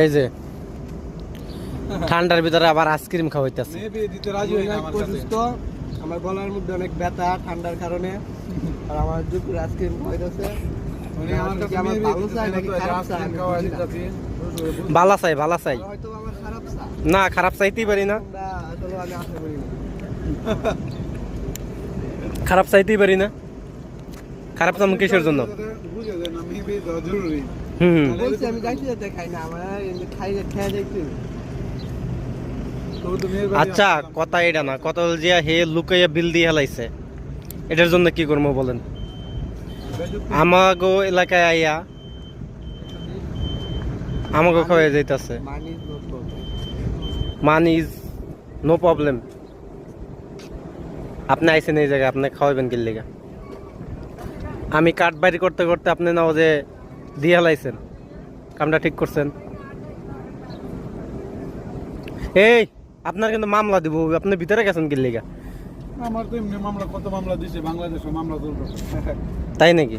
এই যে ঠান্ডার ভিতরে আবার আইসক্রিম খাওয়াইতেছে। আমার গলার মধ্যে অনেক ব্যথা ঠান্ডার কারণে, আর আমার দুপুর আইসক্রিম খাওয়াইতেছে। ভালো চাই ভালো চাই না, খারাপ চাইতেই পারি না, খারাপ চাইতেই পারি না। খারাপ চাম কিসের জন্য? আচ্ছা কথা এটা না, কত যে হে লুকাইয়া বিল দিয়ে হেলাইছে, এটার জন্য কি করবো বলেন? আমাগো এলাকায় আইয়া আমাকে খাওয়াই যাইতেছে। Money is no problem. আপনি আইসেন এই জায়গায়, আপনি খাওয়াবেন কি লেগা? আমি কাঠ বাড়ি করতে করতে আপনি নাও যে দিয়ে হেলাইছেন, কামটা ঠিক করছেন। এই আপনার কিন্তু মামলা দিব, আপনি ভিতরে গেছেন কি লেগা? আমার তো এমনি মামলা, কত মামলা দিছে বাংলাদেশে, মামলা চলবে। তাই নাকি?